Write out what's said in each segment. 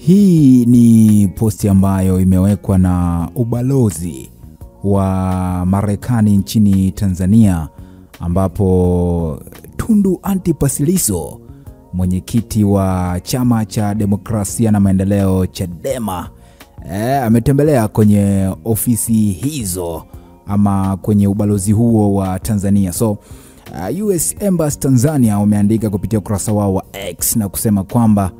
Hii ni posti ambayo imewekwa na ubalozi wa Marekani nchini Tanzania, ambapo Tundu Antipas Lissu, mwenyekiti wa Chama cha Demokrasia na Maendeleo Chadema, ametembelea kwenye ofisi hizo ama kwenye ubalozi huo wa Tanzania. So US Embassy Tanzania wameandika kupitia ukurasa wao wa X na kusema kwamba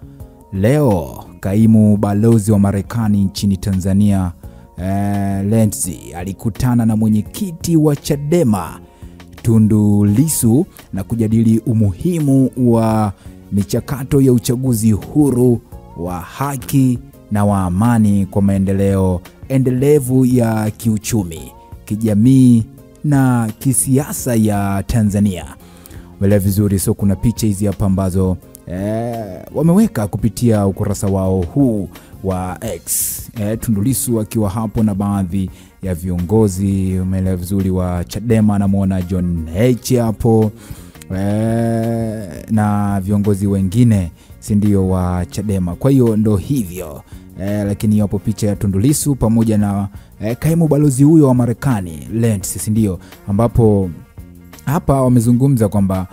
leo kaimu balozi wa Marekani nchini Tanzania Lenzi alikutana na mwenyekiti wa Chadema Tundu Lissu na kujadili umuhimu wa michakato ya uchaguzi huru, wa haki na wa amani kwa maendeleo endelevu ya kiuchumi, kijamii na kisiasa ya Tanzania. Wale vizuri, so kuna picha hizi hapa ambazo wameweka kupitia ukurasa wao huu wa X. Tundu Lissu akiwa hapo na baadhi ya viongozi wale vizuri wa Chadema, namuona John H hapo na viongozi wengine si ndio wa Chadema. Kwa hiyo ndo hivyo. Lakini hapo picha ya Tundu Lissu pamoja na kaimu balozi huyo wa Marekani Lenzi, si ndio, ambapo hapa wamezungumza kwamba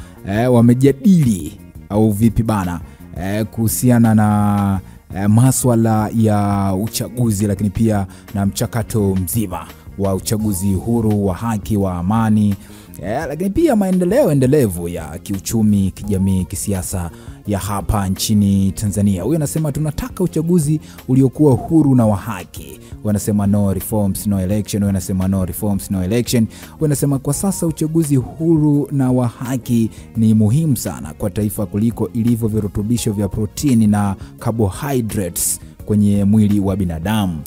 wamejadili au vipi bana kuhusiana na masuala ya uchaguzi, lakini pia na mchakato mzima wa uchaguzi huru, wa haki, wa amani, lakini pia maendeleo endelevu ya kiuchumi, kijamii, kisiasa ya hapa nchini Tanzania. Huyu anasema tunataka uchaguzi uliokuwa huru na wa haki. Wanasema no reforms no election. Wanasema no reforms no election. Wanasema kwa sasa uchaguzi huru na wa haki ni muhimu sana kwa taifa kuliko ilivyo virutubisho vya protini na carbohydrates kwenye mwili wa binadamu.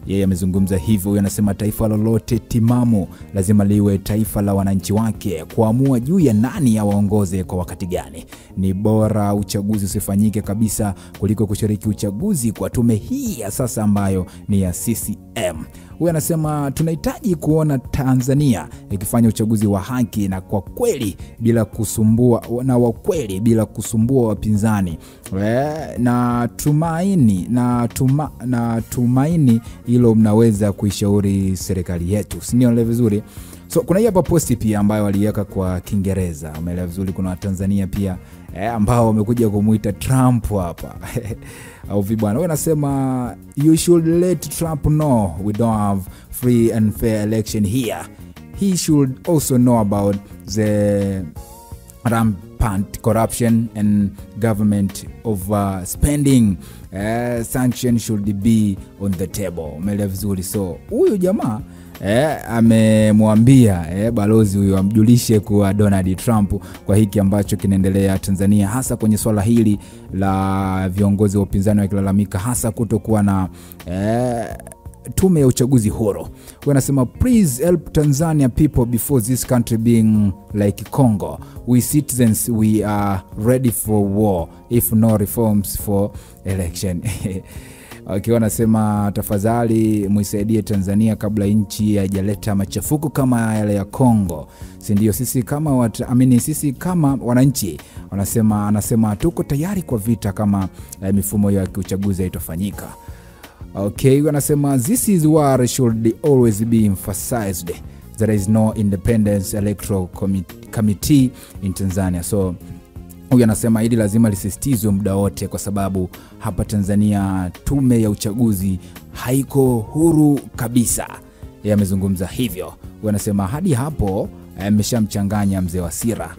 Yeye amezungumza hivyo. Huyu anasema taifa lolote timamu lazima liwe taifa la wananchi wake kuamua juu ya nani awaongoze kwa wakati gani. Ni bora uchaguzi usifanyike kabisa kuliko kushiriki uchaguzi kwa tume hii ya sasa ambayo ni ya CCM. Huyu anasema tunahitaji kuona Tanzania ikifanya uchaguzi wa haki na kwa kweli bila kusumbua na wa kweli bila kusumbua wapinzani. Na tumaini hilo mnaweza kuishauri serikali yetu. Sio ile vizuri. So kuna hapa posti pia ambayo waliweka kwa Kiingereza. Umeelewa vizuri, kuna Tanzania pia ambao wamekuja kumuita Trump hapa. Au vibwana. Wanasema you should let Trump know we don't have free and fair election here. He should also know about the rampant corruption and government overspending. Sanctions should be on the table. Umeelewa vizuri. So huyu jamaa amemwambia balozi huyo amjulishe kwa Donald Trump kwa hiki ambacho kinaendelea Tanzania, hasa kwenye swala hili la viongozi wa upinzani wakilalamika hasa kutokuwa na tume ya uchaguzi huru. Wanasema please help Tanzania people before this country being like Congo. We citizens, we are ready for war if no reforms for election. Okay, wanasema tafadhali muisaidie Tanzania kabla nchi haijaleta machafuko kama yale ya Kongo. Si ndio? Sisi kama sisi kama wananchi anasema tuko tayari kwa vita kama mifumo ya uchaguzi haitofanyika. Okay, wanasema this is what should always be emphasized. There is no independent electoral committee in Tanzania. So huyu anasema hili lazima lisisitizwe muda wote kwa sababu hapa Tanzania tume ya uchaguzi haiko huru kabisa. Yeye amezungumza hivyo. Huyu anasema hadi hapo ameshamchanganya mzee wa Sira.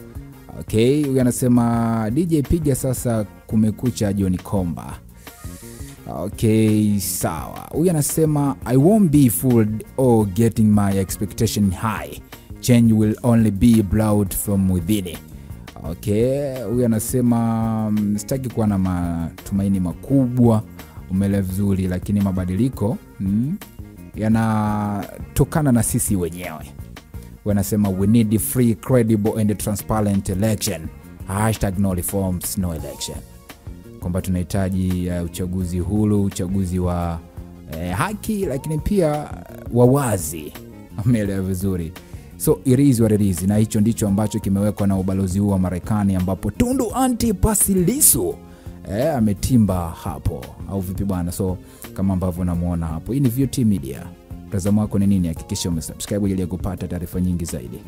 Okay, huyu anasema DJ piga sasa kumekucha John Komba. Okay, sawa. Huyu anasema I won't be fooled or getting my expectation high. Change will only be brought from within. Okay, huyu anasema sitaki kuwa na matumaini makubwa. Umeelewa vizuri, lakini mabadiliko yanatokana na sisi wenyewe. Wanasema we need a free, credible and transparent election. #no reforms no election. Kwamba tunahitaji uchaguzi huru, uchaguzi wa haki, lakini pia wa wazi. Umeelewa vizuri. So it is what it is. Na hicho ndicho ambacho kimewekwa na ubalozi huu wa Marekani, ambapo Tundu Antipas Lissu ametimba hapo, au vipi bwana? So kama ambavyo unamuona hapo, hii ni VOT Media. Mtazamo wako ni nini? Hakikisha umesubscribe ili kupata taarifa nyingi zaidi.